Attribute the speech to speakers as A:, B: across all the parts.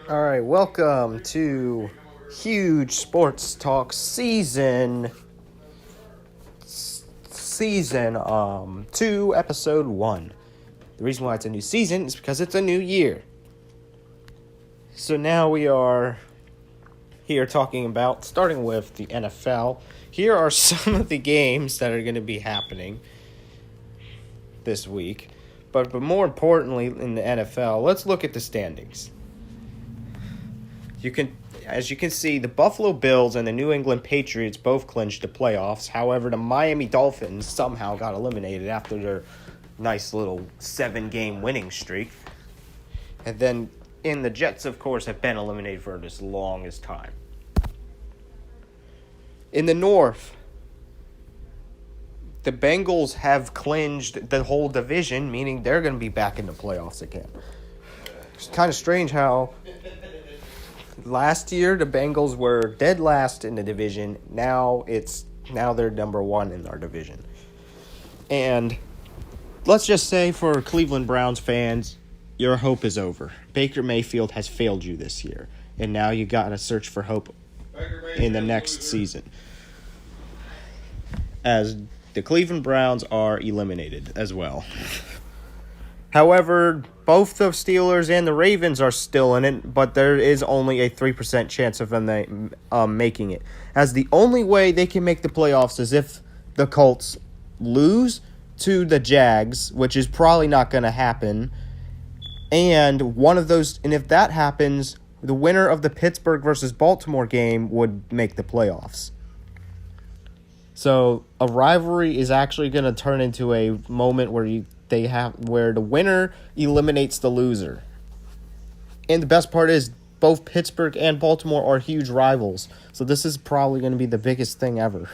A: All right, welcome to Huge Sports Talk season 2, episode 1. The reason why it's a new season is because it's a new year. So now we are here talking about, starting with the NFL. Here are some of the games that are going to be happening this week. But more importantly, in the NFL, let's look at the standings. As you can see, the Buffalo Bills and the New England Patriots both clinched the playoffs. However, the Miami Dolphins somehow got eliminated after their nice little 7-game winning streak. And then, the Jets, of course, have been eliminated for this longest time. In the North, the Bengals have clinched the whole division, meaning they're going to be back in the playoffs again. It's kind of strange how last year the Bengals were dead last in the division. Now they're number 1 in our division. And let's just say for Cleveland Browns fans, your hope is over. Baker Mayfield has failed you this year, and now you got to search for hope in the next season, as the Cleveland Browns are eliminated as well. However, both the Steelers and the Ravens are still in it, but there is only a 3% chance of them making it, as the only way they can make the playoffs is if the Colts lose to the Jags, which is probably not going to happen, and if that happens, the winner of the Pittsburgh versus Baltimore game would make the playoffs. So a rivalry is actually going to turn into a moment where the winner eliminates the loser. And the best part is both Pittsburgh and Baltimore are huge rivals. So this is probably going to be the biggest thing ever.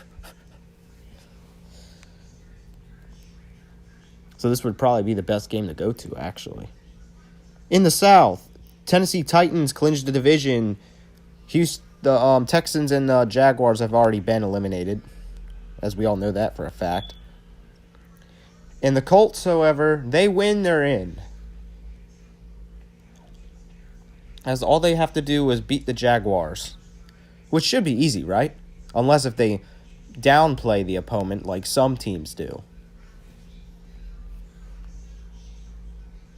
A: So this would probably be the best game to go to, actually. In the South, Tennessee Titans clinched the division. The Texans and the Jaguars have already been eliminated, as we all know that for a fact. And the Colts, however, they win, they're in. As all they have to do is beat the Jaguars, which should be easy, right? Unless if they downplay the opponent like some teams do.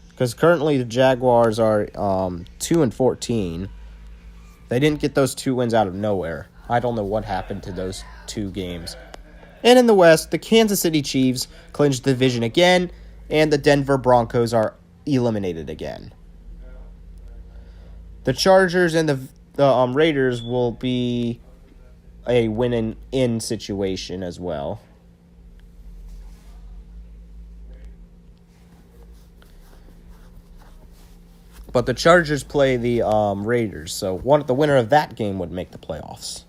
A: Because currently the Jaguars are 2-14. They didn't get those 2 wins out of nowhere. I don't know what happened to those 2 games. And in the West, the Kansas City Chiefs clinched the division again, and the Denver Broncos are eliminated again. The Chargers and the Raiders will be a win-in situation as well. But the Chargers play the Raiders, so the winner of that game would make the playoffs.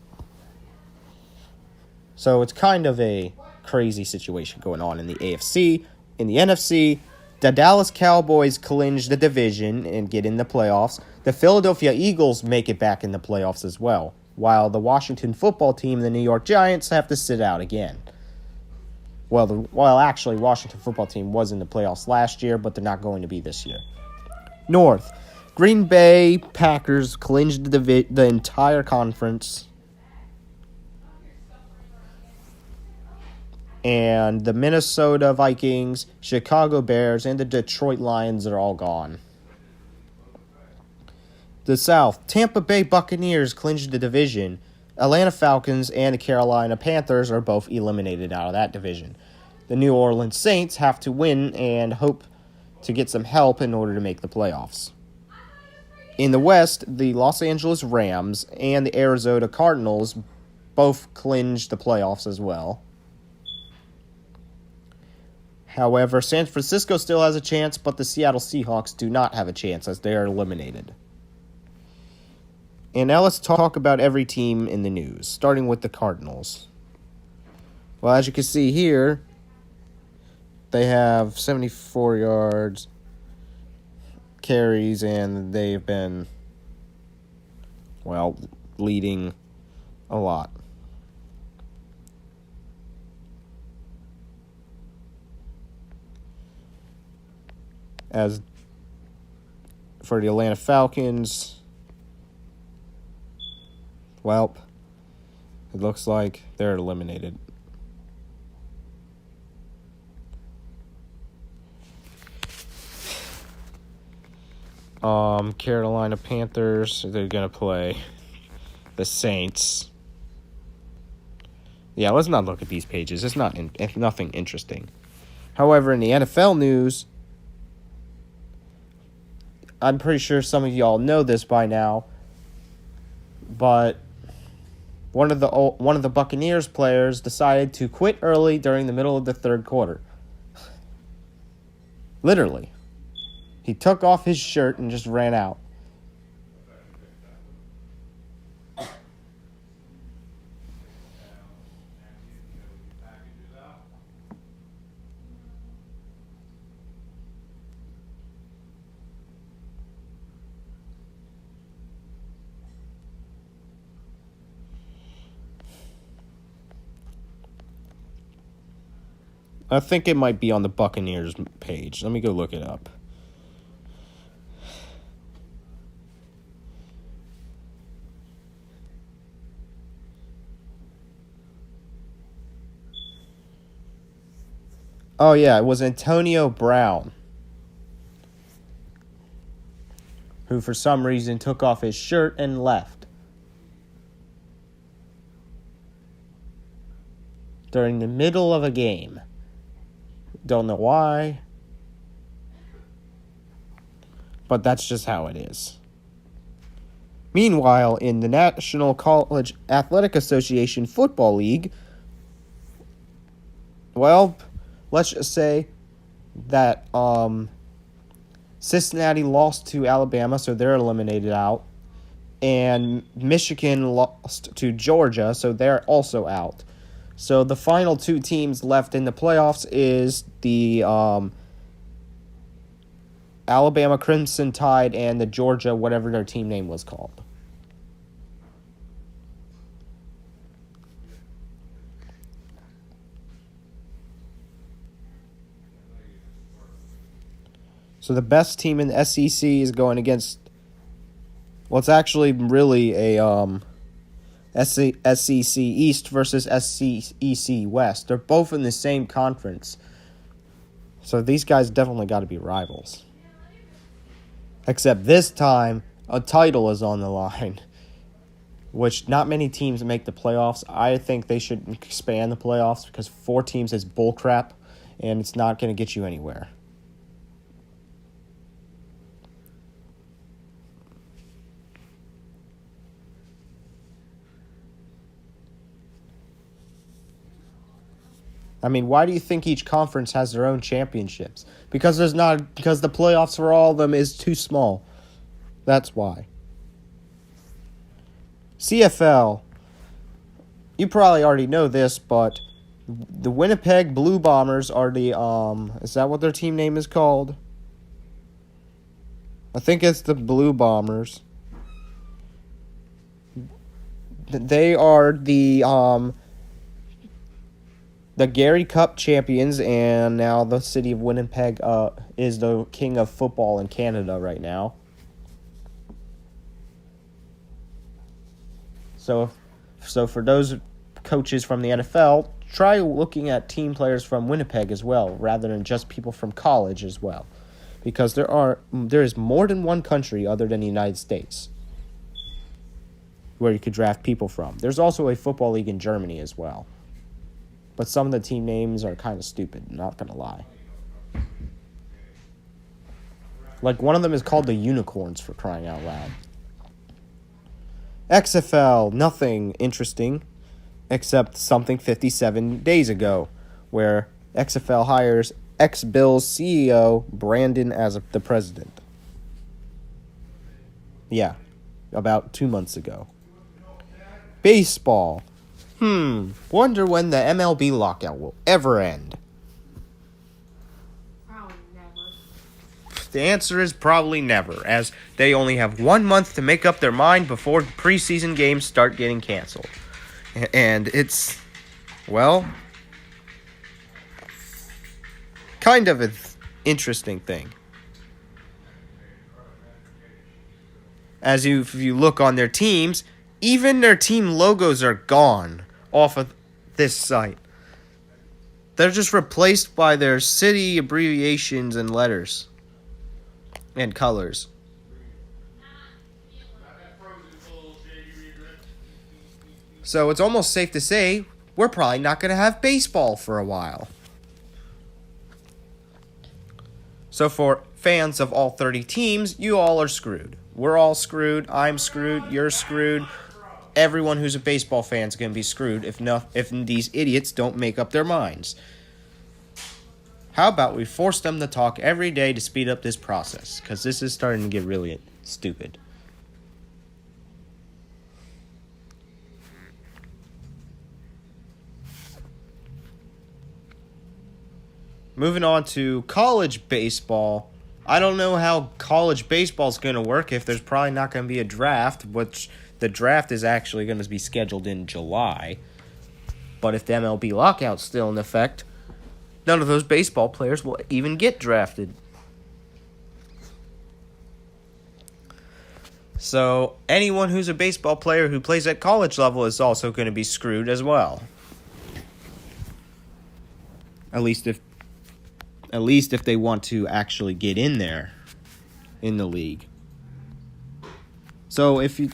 A: So it's kind of a crazy situation going on in the AFC. In the NFC, the Dallas Cowboys clinch the division and get in the playoffs. The Philadelphia Eagles make it back in the playoffs as well, while the Washington football team and the New York Giants have to sit out again. Actually, Washington football team was in the playoffs last year, but they're not going to be this year. North, Green Bay Packers clinched the entire conference. And the Minnesota Vikings, Chicago Bears, and the Detroit Lions are all gone. The South, Tampa Bay Buccaneers clinched the division. Atlanta Falcons and the Carolina Panthers are both eliminated out of that division. The New Orleans Saints have to win and hope to get some help in order to make the playoffs. In the West, the Los Angeles Rams and the Arizona Cardinals both clinched the playoffs as well. However, San Francisco still has a chance, but the Seattle Seahawks do not have a chance as they are eliminated. And now let's talk about every team in the news, starting with the Cardinals. Well, as you can see here, they have 74 yards, carries, and they've been, leading a lot. As for the Atlanta Falcons, Well, it looks like they're eliminated. Carolina Panthers, they're going to play the Saints. Yeah, let's not look at these pages. It's nothing interesting. However, in the NFL news, I'm pretty sure some of y'all know this by now, but one of the Buccaneers players decided to quit early during the middle of the third quarter. Literally. He took off his shirt and just ran out. I think it might be on the Buccaneers page. Let me go look it up. Oh, yeah, it was Antonio Brown, who for some reason took off his shirt and left during the middle of a game. Don't know why, but that's just how it is. Meanwhile, in the National College Athletic Association Football League, well, let's just say that Cincinnati lost to Alabama, so they're eliminated out. And Michigan lost to Georgia, so they're also out. So the final two teams left in the playoffs is the Alabama Crimson Tide and the Georgia, whatever their team name was called. So the best team in the SEC is going against, well, it's actually really a SEC East versus SEC West. They're both in the same conference. So these guys definitely got to be rivals. Except this time, a title is on the line, which not many teams make the playoffs. I think they should expand the playoffs because 4 teams is bullcrap, and it's not going to get you anywhere. I mean, why do you think each conference has their own championships? Because the playoffs for all of them is too small. That's why. CFL, you probably already know this, but the Winnipeg Blue Bombers are the is that what their team name is called? I think it's the Blue Bombers. They are the Gary Cup champions, and now the city of Winnipeg is the king of football in Canada right now. So for those coaches from the NFL, try looking at team players from Winnipeg as well, rather than just people from college as well. Because there is more than one country other than the United States where you could draft people from. There's also a football league in Germany as well. But some of the team names are kind of stupid, not going to lie. Like, one of them is called the Unicorns, for crying out loud. XFL, nothing interesting, except something 57 days ago, where XFL hires ex-Bills CEO Brandon as the president. Yeah, about 2 months ago. Baseball. Wonder when the MLB lockout will ever end.
B: Probably never.
A: The answer is probably never, as they only have 1 month to make up their mind before preseason games start getting canceled. And it's, well, kind of an interesting thing. As if you look on their teams, Even their team logos are gone off of this site. They're just replaced by their city abbreviations and letters and colors. So it's almost safe to say we're probably not going to have baseball for a while. So for fans of all 30 teams, you all are screwed. We're all screwed. I'm screwed. You're screwed. Everyone who's a baseball fan is going to be screwed if these idiots don't make up their minds. How about we force them to talk every day to speed up this process? Because this is starting to get really stupid. Moving on to college baseball. I don't know how college baseball is going to work if there's probably not going to be a draft, which the draft is actually going to be scheduled in July. But if the Mlb Lockout's still in effect, none of those baseball players will even get drafted. So anyone who's a baseball player who plays at college level is also going to be screwed as well. At least if they want to actually get in there in the league. So if you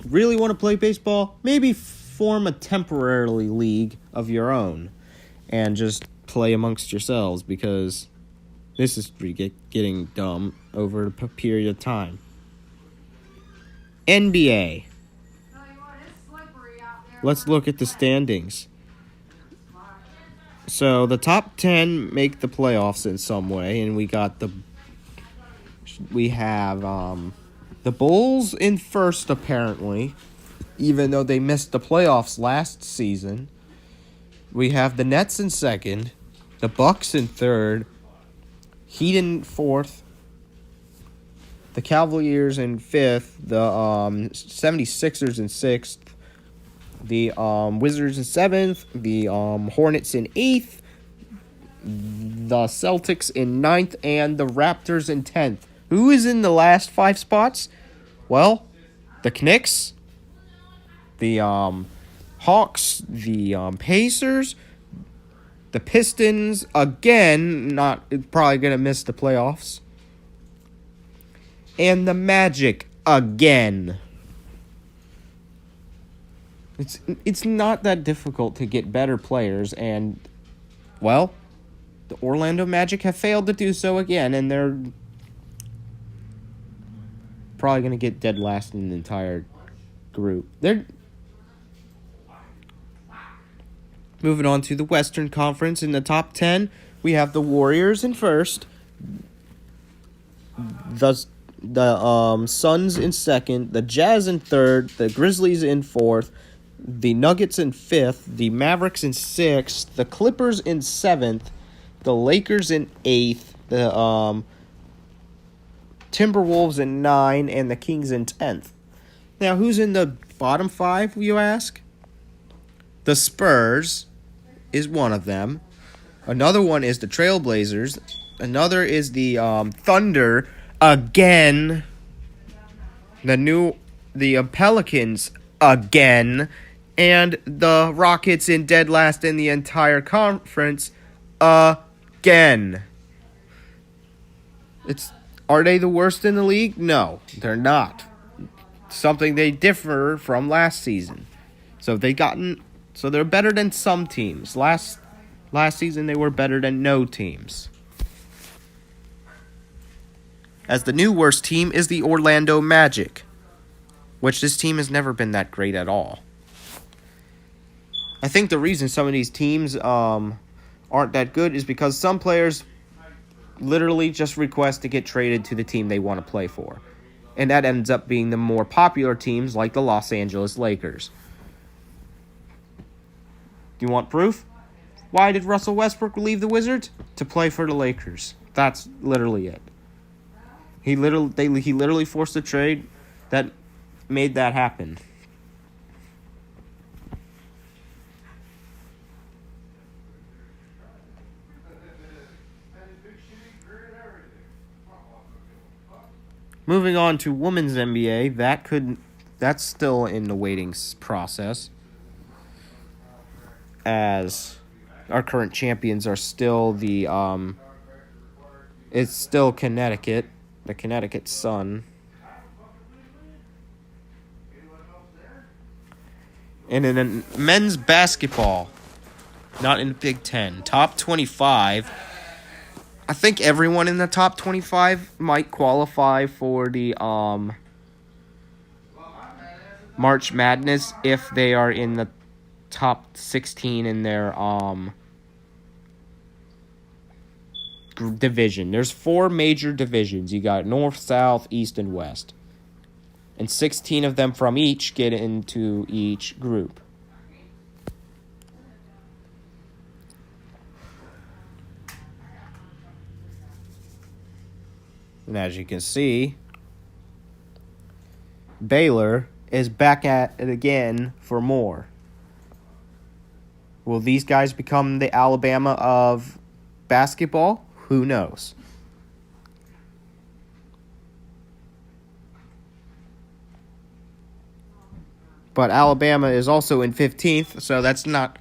A: really want to play baseball, maybe form a temporary league of your own and just play amongst yourselves, because this is getting dumb over a period of time. NBA. Let's look at the standings. So the top 10 make the playoffs in some way, and we have the Bulls in first apparently, even though they missed the playoffs last season. We have the Nets in second, the Bucks in third, Heat in fourth, the Cavaliers in fifth, the 76ers in sixth, the Wizards in seventh, the Hornets in eighth, the Celtics in ninth, and the Raptors in 10th. Who is in the last 5 spots? Well, the Knicks, the Hawks, the Pacers, the Pistons, again, probably going to miss the playoffs, and the Magic again. It's not that difficult to get better players, and, well, the Orlando Magic have failed to do so again, and they're probably going to get dead last in the entire group. They're moving on to the Western Conference. In the top 10, we have the Warriors in first, the Suns in second, the Jazz in third, the Grizzlies in fourth, the Nuggets in fifth, the Mavericks in sixth, the Clippers in seventh, the Lakers in eighth, the Timberwolves in 9, and the Kings in 10th. Now, who's in the bottom 5, you ask? The Spurs is one of them. Another one is the Trailblazers. Another is the Thunder again. The Pelicans again. And the Rockets in dead last in the entire conference again. Are they the worst in the league? No, they're not. Something they differ from last season. So they're better than some teams. Last season they were better than no teams. As the new worst team is the Orlando Magic, which this team has never been that great at all. I think the reason some of these teams aren't that good is because some players literally just request to get traded to the team they want to play for. And that ends up being the more popular teams like the Los Angeles Lakers. Do you want proof? Why did Russell Westbrook leave the Wizards? To play for the Lakers. That's literally it. He literally forced a trade that made that happen. Moving on to women's NBA, that's still in the waiting process. As our current champions are still it's still Connecticut, the Connecticut Sun. And in men's basketball, not in the Big Ten, top 25. I think everyone in the top 25 might qualify for the March Madness if they are in the top 16 in their division. There's 4 major divisions. You got North, South, East, and West. And 16 of them from each get into each group. And as you can see, Baylor is back at it again for more. Will these guys become the Alabama of basketball? Who knows? But Alabama is also in 15th, so that's not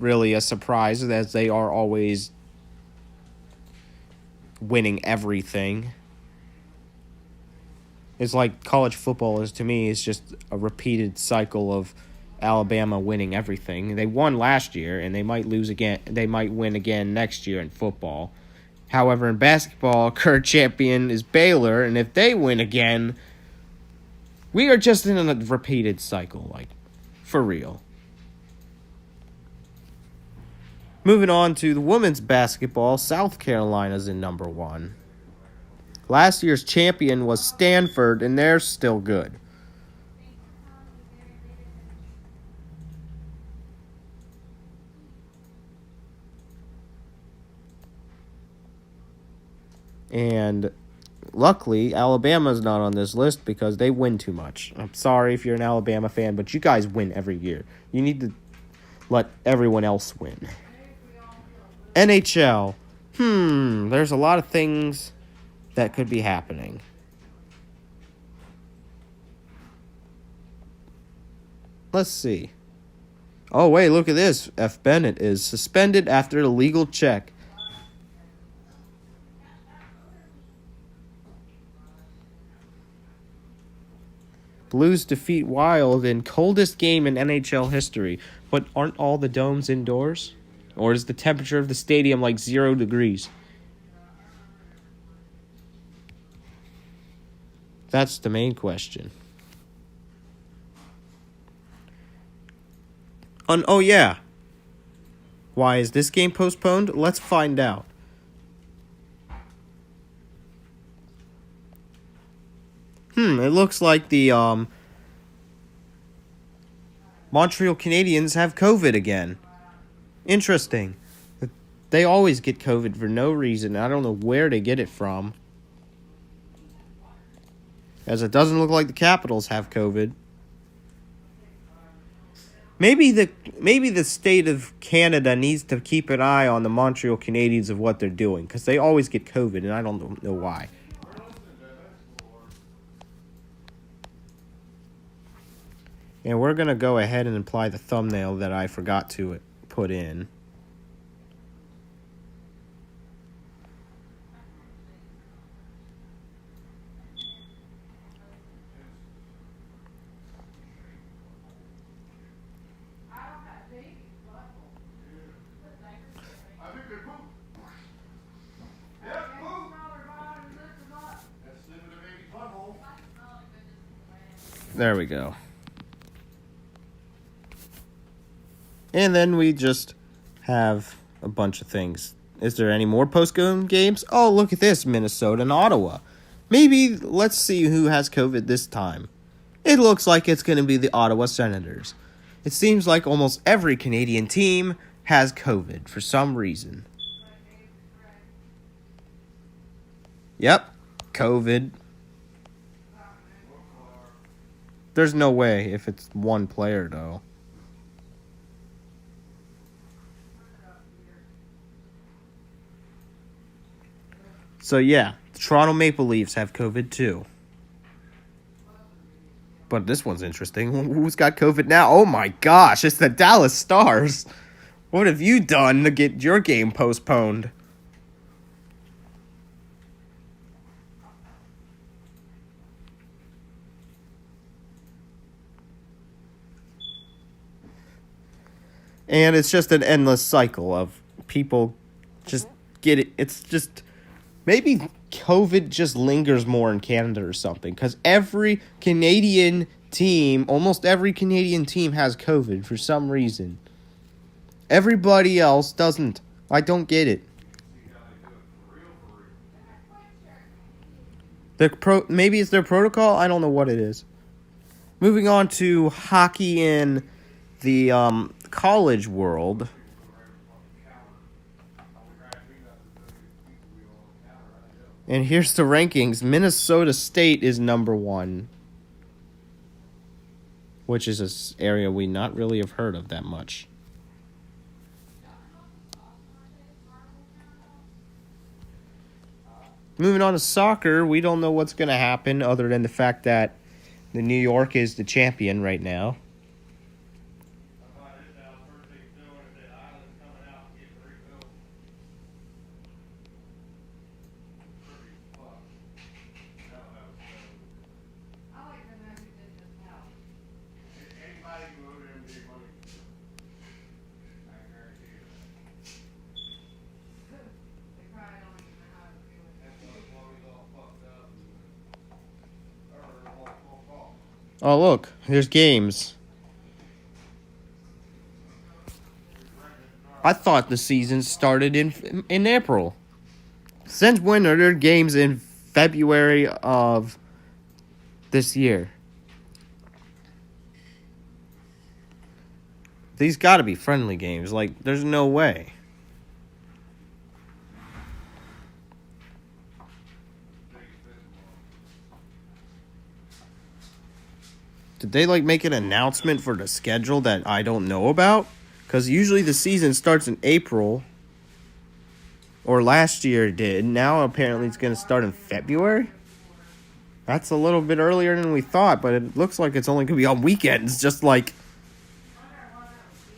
A: really a surprise, as they are always winning everything. It's like college football is, to me, is just a repeated cycle of Alabama winning everything. They won last year, and they might lose again. They might win again next year in football. However, in basketball, current champion is Baylor, and if they win again, we are just in a repeated cycle, like, for real. Moving on to the women's basketball, South Carolina's in number 1. Last year's champion was Stanford, and they're still good. And luckily, Alabama's not on this list because they win too much. I'm sorry if you're an Alabama fan, but you guys win every year. You need to let everyone else win. NHL. There's a lot of things that could be happening. Let's see. Oh, wait, look at this. F. Bennett is suspended after a legal check. Blues defeat Wild in coldest game in NHL history. But aren't all the domes indoors? Or is the temperature of the stadium like 0 degrees? That's the main question. Oh, yeah. Why is this game postponed? Let's find out. It looks like the Montreal Canadiens have COVID again. Interesting. They always get COVID for no reason. I don't know where they get it from. As it doesn't look like the Capitals have COVID. Maybe the state of Canada needs to keep an eye on the Montreal Canadiens of what they're doing, because they always get COVID, and I don't know why. And we're going to go ahead and apply the thumbnail that I forgot to put in. There we go. And then we just have a bunch of things. Is there any more post-game games? Oh, look at this, Minnesota and Ottawa. Maybe let's see who has COVID this time. It looks like it's going to be the Ottawa Senators. It seems like almost every Canadian team has COVID for some reason. Yep, COVID. There's no way if it's one player, though. So, yeah, the Toronto Maple Leafs have COVID, too. But this one's interesting. Who's got COVID now? Oh my gosh, it's the Dallas Stars. What have you done to get your game postponed? And it's just an endless cycle of people just get it. It's just maybe COVID just lingers more in Canada or something, because every Canadian team, almost every Canadian team has COVID for some reason. Everybody else doesn't. I don't get it. Maybe it's their protocol. I don't know what it is. Moving on to hockey in the college world. And here's the rankings. Minnesota State is number 1, which is an area we not really have heard of that much. Moving on to soccer, we don't know what's going to happen other than the fact that the New York is the champion right now. Oh, look, there's games. I thought the season started in April. Since when are there games in February of this year? These got to be friendly games. Like, there's no way. Did they, make an announcement for the schedule that I don't know about? Because usually the season starts in April. Or last year it did. Now apparently it's going to start in February? That's a little bit earlier than we thought, but it looks like it's only going to be on weekends. Just like...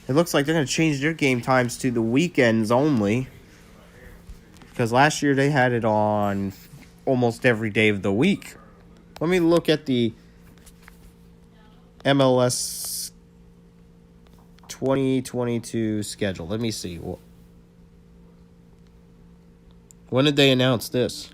A: It looks like they're going to change their game times to the weekends only. Because last year they had it on almost every day of the week. Let me look at the MLS 2022 schedule. Let me see. When did they announce this?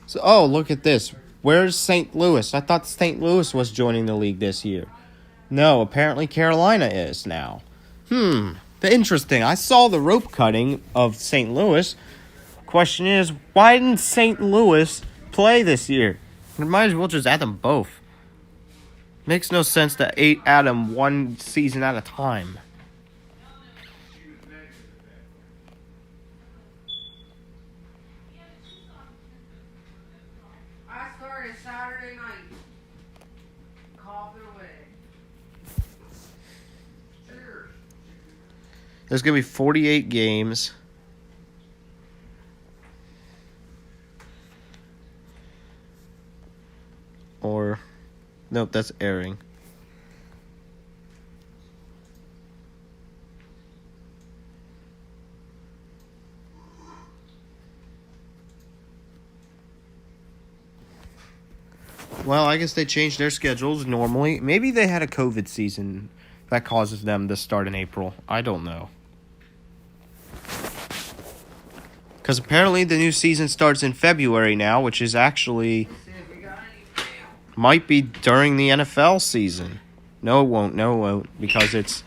A: So, oh, look at this. Where's St. Louis? I thought St. Louis was joining the league this year. No, apparently Carolina is now. Interesting. I saw the rope cutting of St. Louis. Question is, why didn't St. Louis play this year? We might as well just add them both. Makes no sense to add them one season at a time.
B: I started Saturday night. Coughing away. Cheers.
A: There's going to be 48 games. Or, nope, that's airing. Well, I guess they changed their schedules normally. Maybe they had a COVID season that causes them to start in April. I don't know. Because apparently the new season starts in February now, which is actually... might be during the NFL season. No, it won't. No, it won't. Because it's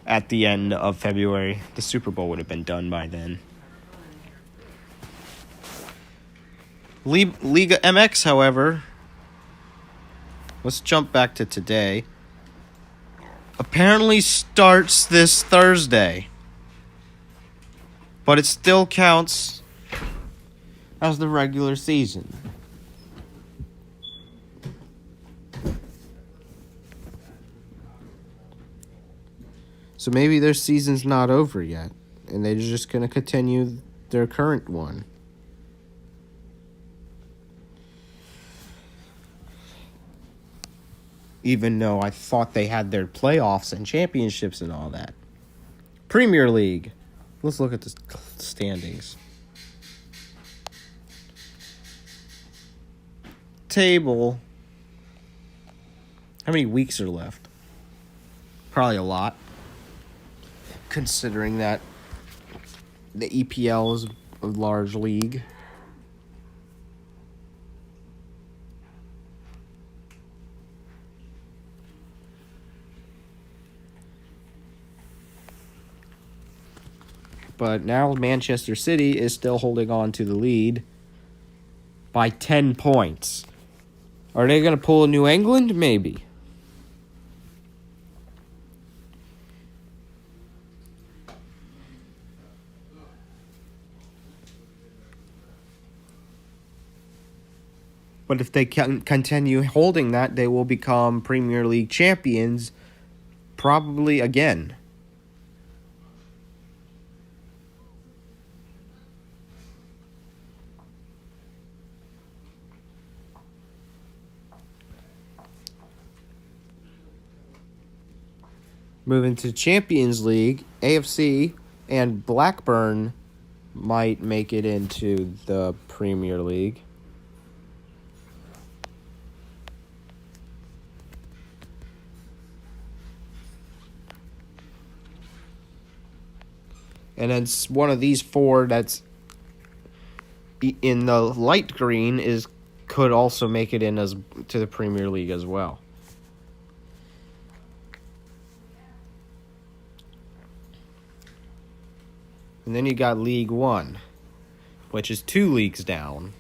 A: at the end of February. The Super Bowl would have been done by then. Liga MX, however... let's jump back to today. Apparently starts this Thursday. But it still counts as the regular season. So maybe their season's not over yet, and they're just going to continue their current one. Even though I thought they had their playoffs and championships and all that. Premier League. Let's look at the standings. Table. How many weeks are left? Probably a lot. Considering that the EPL is a large league. But now Manchester City is still holding on to the lead by 10 points. Are they going to pull a New England? Maybe. But if they can continue holding that, they will become Premier League champions probably again. Moving to Champions League, AFC and Blackburn might make it into the Premier League. And then one of these four that's in the light green could also make it in to the Premier League as well. And then you got League One, which is 2 leagues down,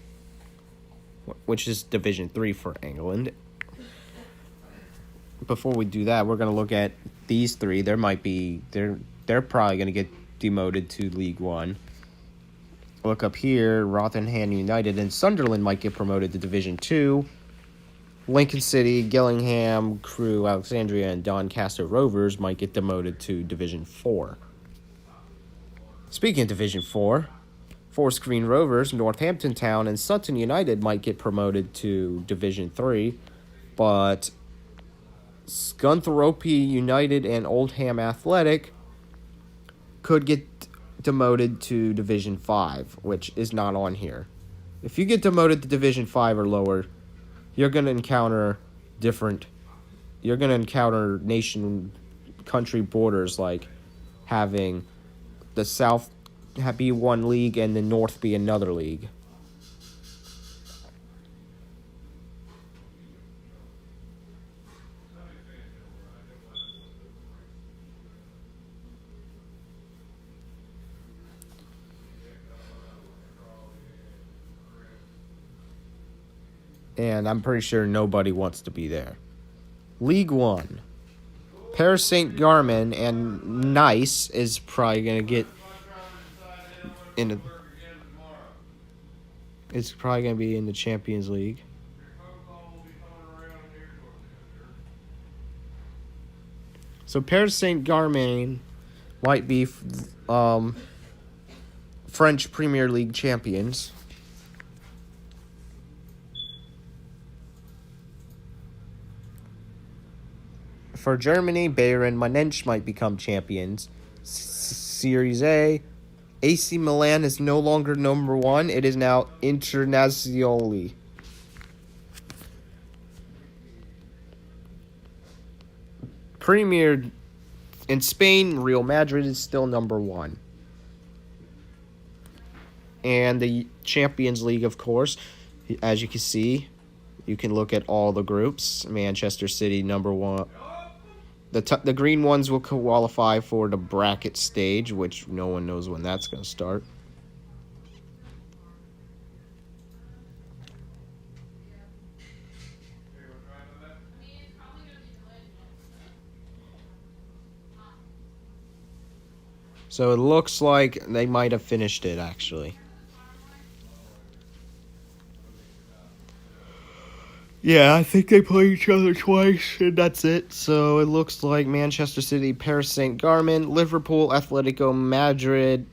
A: which is Division 3 for England. Before we do that, we're going to look at these three. They're probably going to get demoted to League One. Look up here, Rotherham United and Sunderland might get promoted to Division 2. Lincoln City, Gillingham, Crewe, Alexandria, and Doncaster Rovers might get demoted to Division 4. Speaking of Division 4, Forest Green Rovers, Northampton Town, and Sutton United might get promoted to Division 3, but Scunthorpe United and Oldham Athletic could get demoted to Division 5, which is not on here. If you get demoted to Division 5 or lower, you're going to encounter nation country borders, like having the South be one league and the North be another league. And I'm pretty sure nobody wants to be there. League One. Paris Saint-Germain and Nice is probably going to get in it's probably going to be in the Champions League. So Paris Saint-Germain might be French Premier League champions. For Germany, Bayern Munich might become champions. Series A. AC Milan is no longer number 1. It is now Internazionale. Premier in Spain, Real Madrid is still number 1. And the Champions League, of course, as you can see, you can look at all the groups. Manchester City, number 1. The green ones will qualify for the bracket stage, which no one knows when that's going to start. So it looks like they might have finished it, actually. Yeah, I think they play each other twice, and that's it. So it looks like Manchester City, Paris Saint-Germain, Liverpool, Atletico Madrid,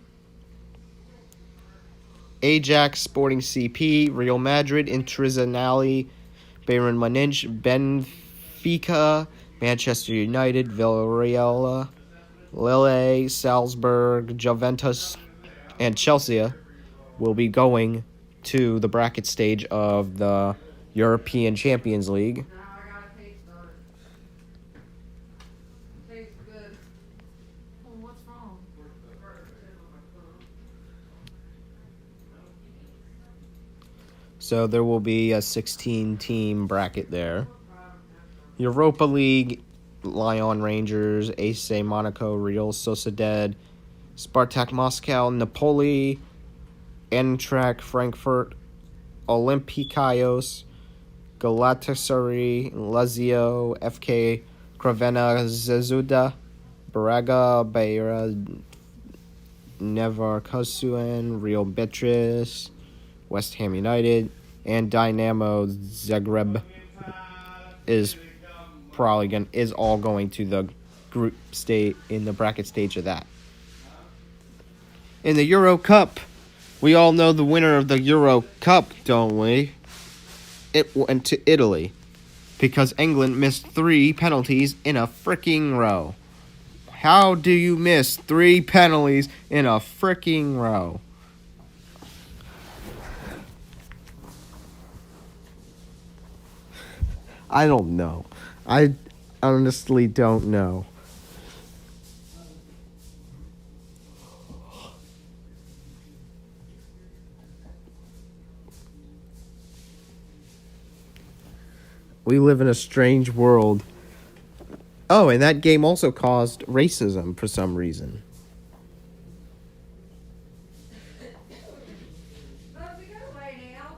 A: Ajax, Sporting CP, Real Madrid, Internazionale, Bayern Munich, Benfica, Manchester United, Villarreal, Lille, Salzburg, Juventus, and Chelsea will be going to the bracket stage of the European Champions League.
B: Now I got a taste on it. Tastes good.
C: Well, what's wrong?
A: So there will be a 16-team bracket there. Europa League, Lyon Rangers, AC Monaco, Real Sociedad, Spartak Moscow, Napoli, Eintracht Frankfurt, Olympiacos, Galatasaray, Lazio, FK Crvena Zvezda, Braga, Beira, Leverkusen, Real Betis, West Ham United, and Dynamo Zagreb is all going to the group state in the bracket stage of that. In the Euro Cup, we all know the winner of the Euro Cup, don't we? It went to Italy because England missed 3 penalties in a freaking row. How do you miss 3 penalties in a freaking row? I don't know. I honestly don't know. We live in a strange world. Oh, and that game also caused racism for some reason.
B: Let me go lay down.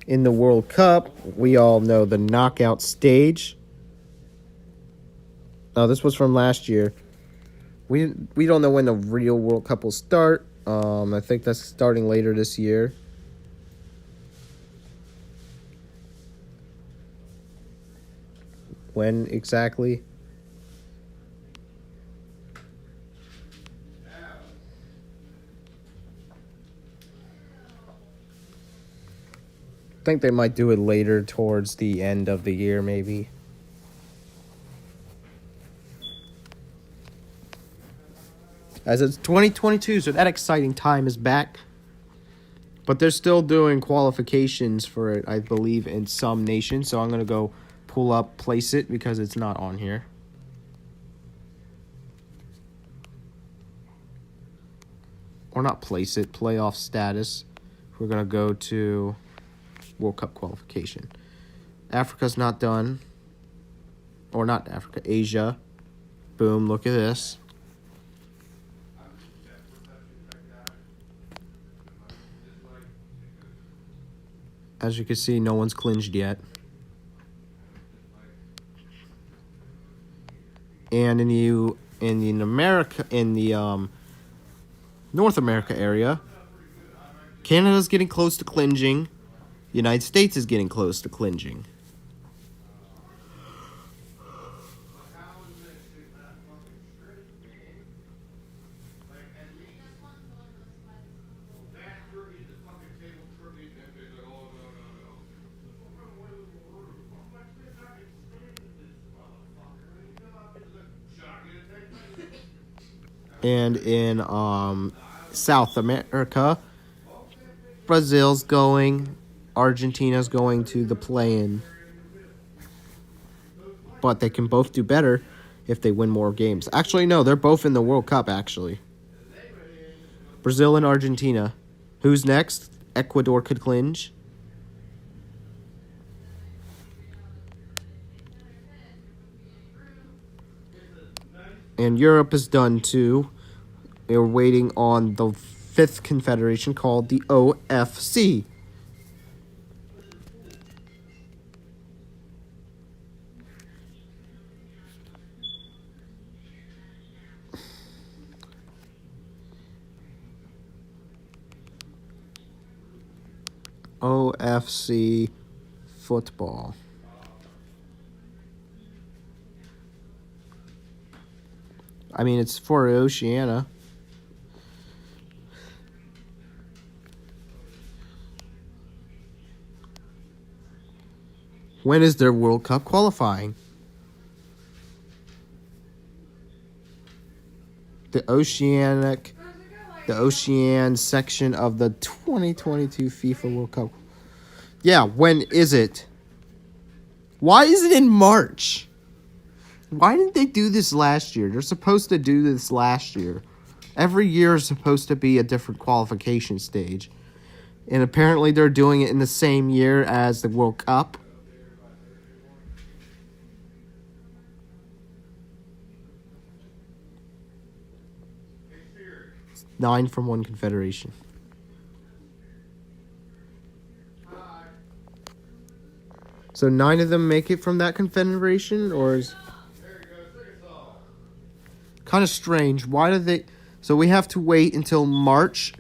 A: In the World Cup, we all know the knockout stage. Oh, this was from last year. We don't know when the real World Cup will start. I think that's starting later this year. When exactly? I think they might do it later towards the end of the year, maybe. As it's 2022, so that exciting time is back. But they're still doing qualifications for it, I believe, in some nations. So I'm going to go pull up Place It because it's not on here. Or not Place It, playoff status. We're going to go to World Cup qualification. Africa's not done. Or not Africa, Asia. Boom, look at this. As you can see, no one's clinched yet. And in the North America area, Canada's getting close to clinching. United States is getting close to clinching. And in South America, Brazil's going, Argentina's going to the play-in. But they can both do better if they win more games. Actually, no, they're both in the World Cup, actually. Brazil and Argentina. Who's next? Ecuador could clinch. And Europe is done too. They're waiting on the 5th confederation called the OFC. OFC football. I mean, it's for Oceania. When is their World Cup qualifying? The Ocean section of the 2022 FIFA World Cup. Yeah, when is it? Why is it in March? Why didn't they do this last year? They're supposed to do this last year. Every year is supposed to be a different qualification stage. And apparently they're doing it in the same year as the World Cup. It's 9 from one confederation. So 9 of them make it from that confederation, or is kind of strange. Why do they? So we have to wait until March,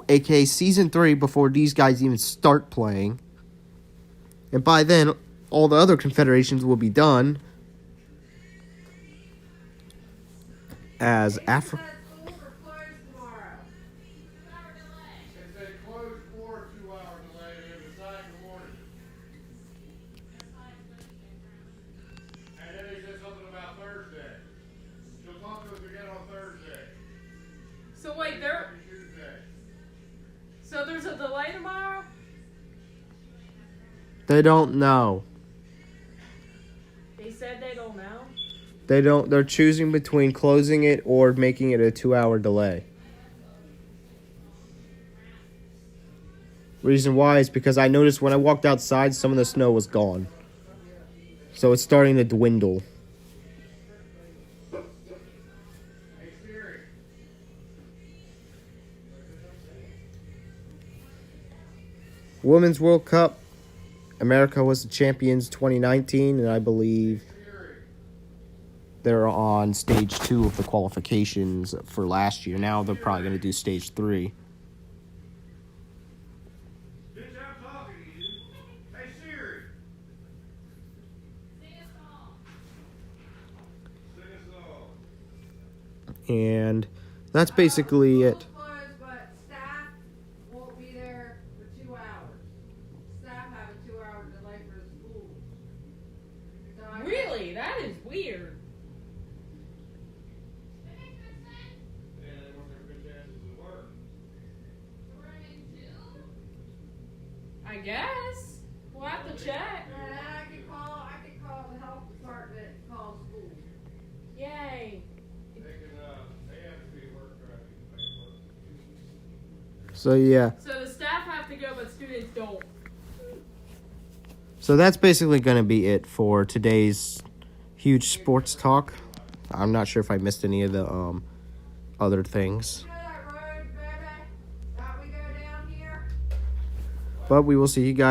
A: aka season 3, before these guys even start playing. And by then, all the other confederations will be done. As Africa.
C: So wait, so there's a delay tomorrow?
A: They don't know.
C: They said they don't know.
A: They're choosing between closing it or making it a 2-hour delay. Reason why is because I noticed when I walked outside, some of the snow was gone. So it's starting to dwindle. Women's World Cup. America was the champions 2019, and I believe they're on stage 2 of the qualifications for last year. Now they're probably going to do stage 3.
D: Bitch, I'm talking to you. Hey, Siri. Sing a song.
A: And that's basically it.
B: But staff won't be there for 2 hours. Staff have a 2-hour delay for the school. So
C: Really? That is weird.
D: Yeah, they want their good chances to work.
C: I guess. We'll have to check.
B: And I can call the health department and call school.
C: Yay.
D: They have to be work driving.
A: So yeah.
C: So the staff have to go, but students don't.
A: So that's basically going to be it for today's huge sports talk. I'm not sure if I missed any of the other things.
B: You know that road, baby, that we go down here?
A: But we will see you guys